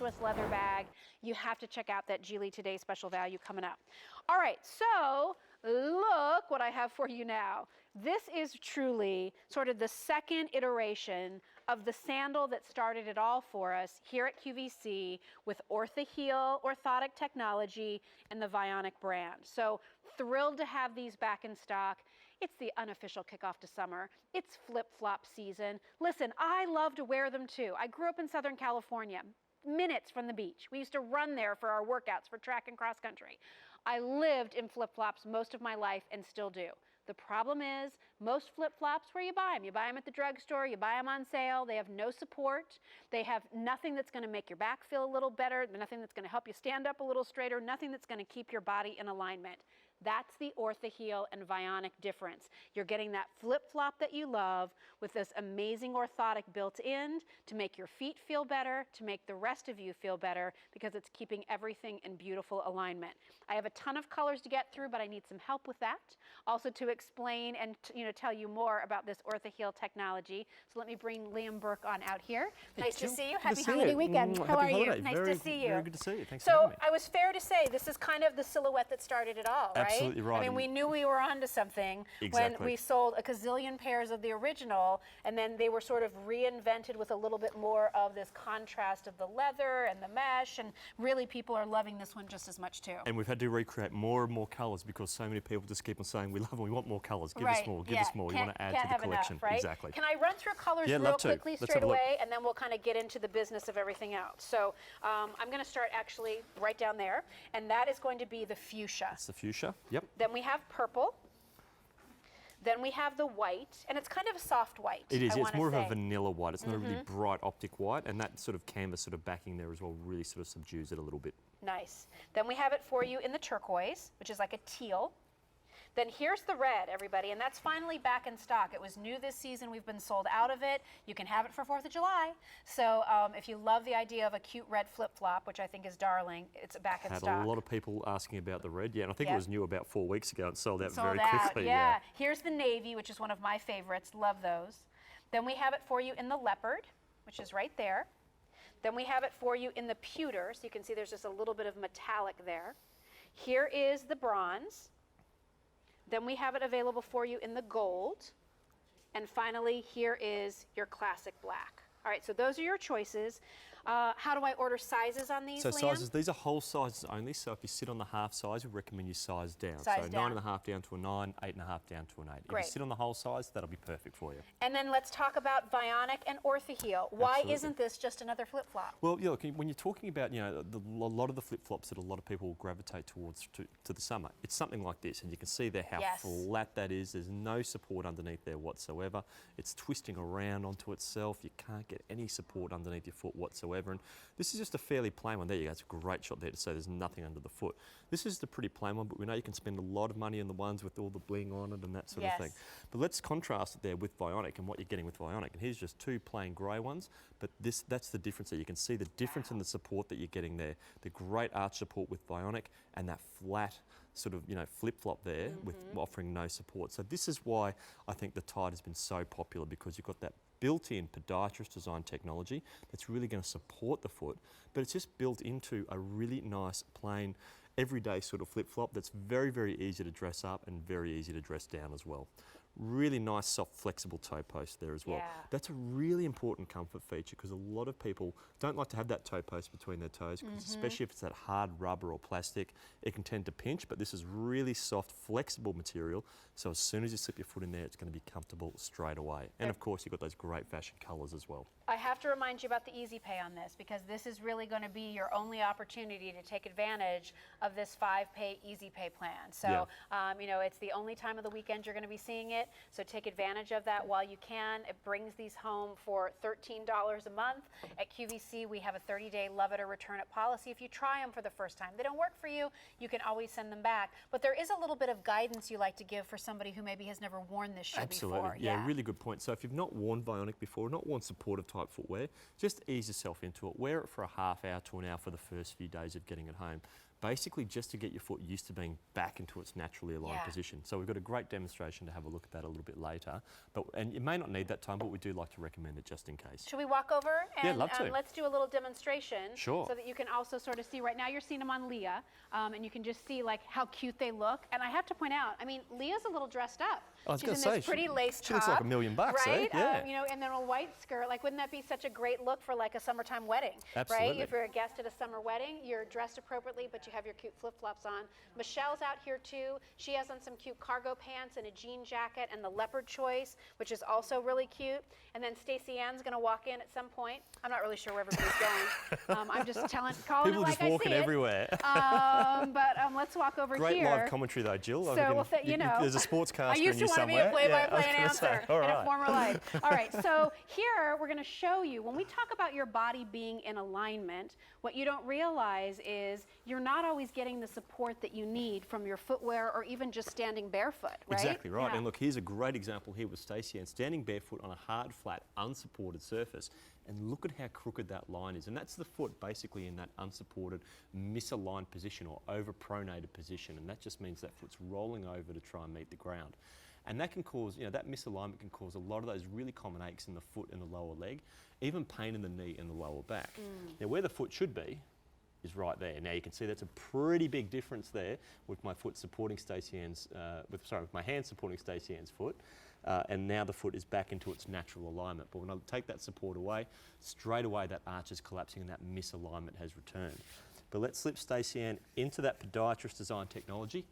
fabulous leather bag. You have to check out that Geely Today special value coming up. All right, so look what I have for you now. This is truly sort of the second iteration of the sandal that started it all for us here at QVC with Orthaheel orthotic technology and the Vionic brand. So thrilled to have these back in stock. It's the unofficial kickoff to summer. It's flip-flop season. Listen, I love to wear them too. I grew up in Southern California, minutes from the beach. We used to run there for our workouts for track and cross country. I lived in flip-flops most of my life and still do. The problem is most flip-flops, where you buy them? You buy them at the drugstore, you buy them on sale, they have no support, they have nothing that's gonna make your back feel a little better, nothing that's gonna help you stand up a little straighter, nothing that's gonna keep your body in alignment. That's the Orthaheel and Vionic difference. You're getting that flip-flop that you love with this amazing orthotic built in to make your feet feel better, to make the rest of you feel better, because it's keeping everything in beautiful alignment. I have a ton of colors to get through, but I need some help with that. Also to explain and tell you more about this Orthaheel technology. So let me bring Liam Burke on out here. Nice to see you. Happy holiday weekend. How are you? Nice to see you. Very good to see you. Thanks for having me. So I was fair to say this is kind of the silhouette that started it all, right? Absolutely right. I mean, we knew we were onto something when we sold a gazillion pairs of the original, and then they were sort of reinvented with a little bit more of this contrast of the leather and the mesh, and really people are loving this one just as much too. And we've had to recreate more and more colours because so many people just keep on saying, we love them, we want more colours, give us more, give us more. You want to add to the collection. Enough, right? Exactly. Can I run through colors real quickly straight away, and then we'll kind of get into the business of everything else. So I'm going to start actually right down there, and that is going to be the fuchsia. That's the fuchsia, yep. Then we have purple. Then we have the white, and it's kind of a soft white. It is, it's more of a vanilla white. It's not a really bright optic white, and that sort of canvas sort of backing there as well really sort of subdues it a little bit. Nice. Then we have it for you in the turquoise, which is like a teal. Then here's the red, everybody, and that's finally back in stock. It was new this season. We've been sold out of it. You can have it for 4th of July. So if you love the idea of a cute red flip-flop, which I think is darling, it's back in stock. Had a lot of people asking about the red, and I think it was new about 4 weeks ago and sold out very quickly. Yeah. Here's the navy, which is one of my favorites. Love those. Then we have it for you in the leopard, which is right there. Then we have it for you in the pewter, so you can see there's just a little bit of metallic there. Here is the bronze. Then we have it available for you in the gold. And finally, here is your classic black. All right, so those are your choices. How do I order sizes on these, So Liam? sizes, these are whole sizes only, so if you sit on the half size, we recommend you size down. So 9.5 down to a 9, 8.5 down to an 8. Great. If you sit on the whole size, that'll be perfect for you. And then let's talk about Vionic and Orthaheel. Why isn't this just another flip-flop? Well, look, when you're talking about, a lot of the flip-flops that a lot of people gravitate towards to the summer, it's something like this, and you can see there how flat that is. There's no support underneath there whatsoever. It's twisting around onto itself. You can't get any support underneath your foot whatsoever. And this is just a fairly plain one. There you go. It's a great shot there to say there's nothing under the foot. This is the pretty plain one, but we know you can spend a lot of money on the ones with all the bling on it and that sort of thing. But let's contrast it there with Vionic and what you're getting with Vionic. And here's just two plain grey ones, but that's the difference there. You can see the difference in the support that you're getting there. The great arch support with Vionic and that flat sort of, flip-flop there with offering no support. So this is why I think the Tide has been so popular, because you've got that built-in podiatrist design technology that's really going to support the foot, but it's just built into a really nice, plain, everyday sort of flip-flop that's very, very easy to dress up and very easy to dress down as well. Really nice, soft, flexible toe post there as well. That's a really important comfort feature, because a lot of people don't like to have that toe post between their toes, especially if it's that hard rubber or plastic, it can tend to pinch, but this is really soft, flexible material, so as soon as you slip your foot in there, it's going to be comfortable straight away. And of course, you've got those great fashion colours as well. I have to remind you about the Easy Pay on this, because this is really going to be your only opportunity to take advantage of this 5-pay Easy Pay plan. So, it's the only time of the weekend you're going to be seeing it. So take advantage of that while you can. It brings these home for $13 a month. At QVC, we have a 30-day love it or return it policy. If you try them for the first time, they don't work for you, you can always send them back. But there is a little bit of guidance you like to give for somebody who maybe has never worn this shoe before. Yeah, really good point. So if you've not worn Vionic before, not worn supportive type footwear, just ease yourself into it. Wear it for a half hour to an hour for the first few days of getting it home. basically just to get your foot used to being back into its naturally aligned position. So we've got a great demonstration to have a look at that a little bit later. And you may not need that time, but we do like to recommend it just in case. Should we walk over and love to. let's do a little demonstration? Sure. So that you can also sort of see, right now you're seeing them on Leah, and you can just see like how cute they look. And I have to point out, I mean, Leah's a little dressed up. I was She's going in to say, this pretty lace she looks like $1 million, right? Yeah. You know, and then a white skirt. Like, wouldn't that be such a great look for like a summertime wedding? Absolutely. Right? If you're a guest at a summer wedding, you're dressed appropriately, but you have your cute flip-flops on. Michelle's out here too. She has on some cute cargo pants and a jean jacket and the leopard choice, which is also really cute. And then Stacey Ann's going to walk in at some point. I'm not really sure where everybody's going. I'm just calling People it like just walking I see everywhere. But let's walk over Great here. Great live commentary though, Jill. So, you know, there's a sportscaster I used in to you want to be somewhere. a play-by-play announcer All in right. a former life. All right, so here we're going to show you, when we talk about your body being in alignment, what you don't realize is you're not always getting the support that you need from your footwear or even just standing barefoot, right? Exactly right. Yeah. And look, here's a great example here with Stacey Ann standing barefoot on a hard, flat, unsupported surface. And look at how crooked that line is. And that's the foot basically in that unsupported, misaligned position or overpronated position. And that just means that foot's rolling over to try and meet the ground. And that can cause, you know, that misalignment can cause a lot of those really common aches in the foot and the lower leg, even pain in the knee and the lower back. Now, where the foot should be is right there. Now you can see that's a pretty big difference there with my foot supporting Stacey Ann's, with my hand supporting Stacey Ann's foot. And now the foot is back into its natural alignment. But when I take that support away, straight away that arch is collapsing and that misalignment has returned. But let's slip Stacey Ann into that podiatrist design technology.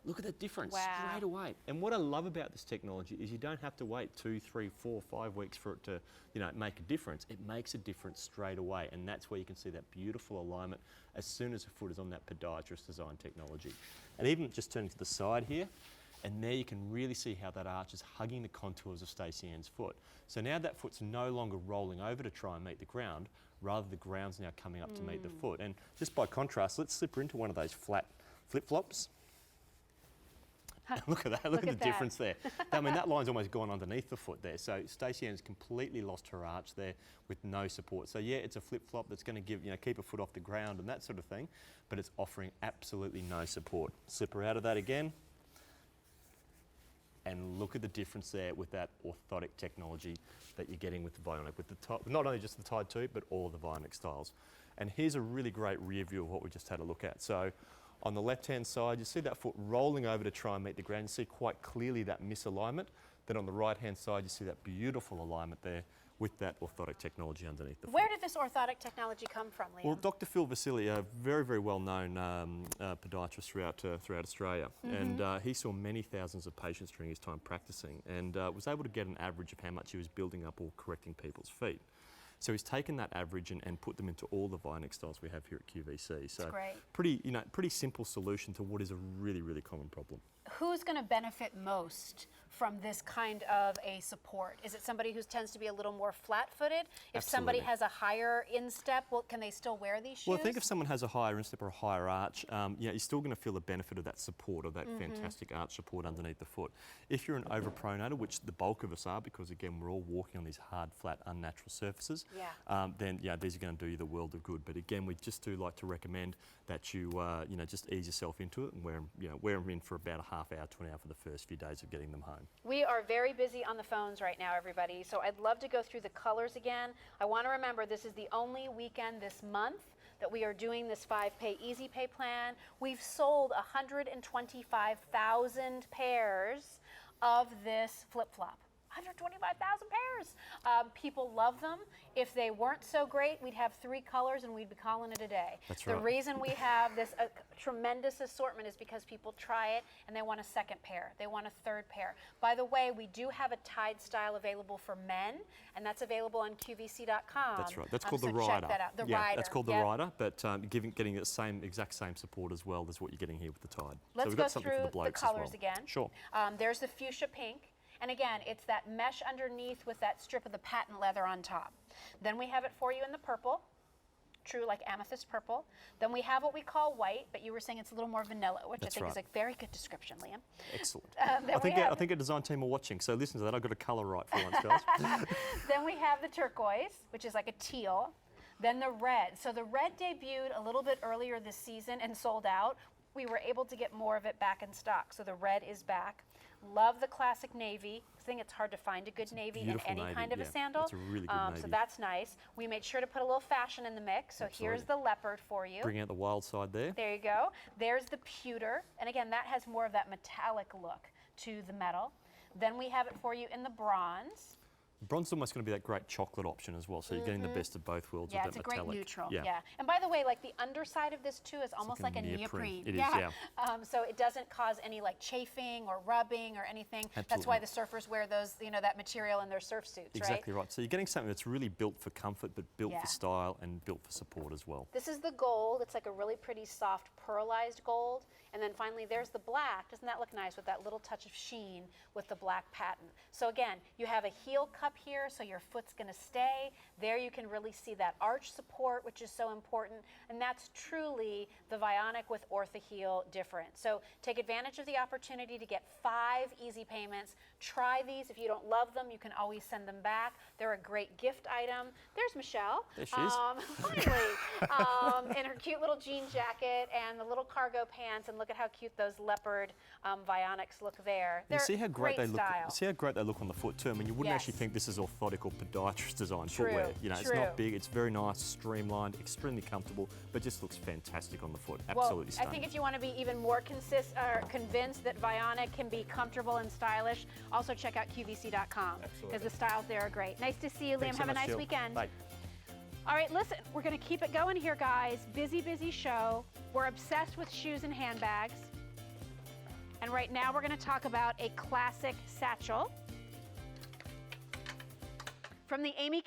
Look at the difference straight away. And what I love about this technology is you don't have to wait 2, 3, 4, 5 weeks for it to, you know, make a difference. It makes a difference straight away. And that's where you can see that beautiful alignment as soon as the foot is on that podiatrist design technology. And even just turning to the side here, and there you can really see how that arch is hugging the contours of Stacey Ann's foot. So now that foot's no longer rolling over to try and meet the ground, rather the ground's now coming up to meet the foot. And just by contrast, let's slip her into one of those flat flip-flops. Look at that, look at the difference there. I mean, that line's almost gone underneath the foot there. So Stacey Ann's completely lost her arch there with no support. So yeah, it's a flip-flop that's going to give, you know, keep a foot off the ground and that sort of thing, but it's offering absolutely no support. Slip her out of that again. And look at the difference there with that orthotic technology that you're getting with the Vionic, with the not only just the Tide 2, but all of the Vionic styles. And here's a really great rear view of what we just had a look at. So on the left-hand side, you see that foot rolling over to try and meet the ground. You see quite clearly that misalignment. Then on the right-hand side, you see that beautiful alignment there with that orthotic technology underneath the foot. Where did this orthotic technology come from, Liam? Well, Dr. Phil Vasili, a very, very well-known podiatrist throughout Australia, and he saw many thousands of patients during his time practicing and was able to get an average of how much he was building up or correcting people's feet. So he's taken that average and put them into all the Vionic styles we have here at QVC. So pretty simple solution to what is a really, really common problem. Who's going to benefit most from this kind of a support? Is it somebody who tends to be a little more flat-footed? If somebody has a higher instep, well, can they still wear these shoes? Well, I think if someone has a higher instep or a higher arch, you're still going to feel the benefit of that support, of that fantastic arch support underneath the foot. If you're an overpronator, which the bulk of us are, because again, we're all walking on these hard, flat, unnatural surfaces, then these are going to do you the world of good. But again, we just do like to recommend that you, just ease yourself into it and wear them in for about a half hour to an hour for the first few days of getting them home. We are very busy on the phones right now, everybody, so I'd love to go through the colors again. I want to remember this is the only weekend this month that we are doing this 5-pay easy pay plan. We've sold 125,000 pairs of this flip-flop. 125,000 pairs. People love them. If they weren't so great, we'd have 3 colors and we'd be calling it a day. That's the right. reason we have this tremendous assortment is because people try it and they want a second pair. They want a third pair. By the way, we do have a Tide style available for men, and that's available on QVC.com. That's right. That's called the so Ryder. Check that out. The Ryder. That's called the Ryder, but getting the exact same support as well as what you're getting here with the Tide. Let's so we've go got something through for the blokes the colors as well. again. Sure. There's the fuchsia pink. And again, it's that mesh underneath with that strip of the patent leather on top. Then we have it for you in the purple, true like amethyst purple. Then we have what we call white, but you were saying it's a little more vanilla, which That's I think right. is a very good description, Liam. Excellent. I think our design team are watching, so listen to that. I've got a colour right for once, guys. Then we have the turquoise, which is like a teal. Then the red. So the red debuted a little bit earlier this season and sold out. We were able to get more of it back in stock. So the red is back. Love the classic navy. I think it's hard to find a good navy in any kind of a sandal. It's a really good navy. So that's nice. We made sure to put a little fashion in the mix. So here's the leopard for you. Bring out the wild side there. There you go. There's the pewter. And again, that has more of that metallic look to the metal. Then we have it for you in the bronze. Bronze is almost going to be that great chocolate option as well, so you're getting the best of both worlds with that metallic. Yeah, it's a great neutral. Yeah. And by the way, like the underside of this too is almost like a neoprene. It is, yeah. So it doesn't cause any like chafing or rubbing or anything. Absolutely. That's why the surfers wear those, you know, that material in their surf suits, Exactly right. So you're getting something that's really built for comfort, but built for style and built for support as well. This is the gold. It's like a really pretty soft pearlized gold. And then finally, there's the black. Doesn't that look nice with that little touch of sheen with the black patent? So again, you have a heel cup here, so your foot's gonna stay. There you can really see that arch support, which is so important. And that's truly the Vionic with Orthaheel difference. So take advantage of the opportunity to get 5 easy payments. Try these. If you don't love them, you can always send them back. They're a great gift item. There's Michelle. There she is. Finally, in her cute little jean jacket and the little cargo pants, and look at how cute those leopard Vionics look there. They're see how great they look. style. See how great they look on the foot too. I mean, you wouldn't actually think this is orthotic or podiatrist design True. footwear. You know, True. it's not big. It's very nice, streamlined, extremely comfortable, but just looks fantastic on the foot. Absolutely stunning. I think if you want to be even more convinced that Vionic can be comfortable and stylish, also check out QVC.com because the styles there are great. Nice to see you, Liam. Have a nice weekend. Bye. All right, listen, we're going to keep it going here, guys. Busy, busy show. We're obsessed with shoes and handbags. And right now we're going to talk about a classic satchel from the Amy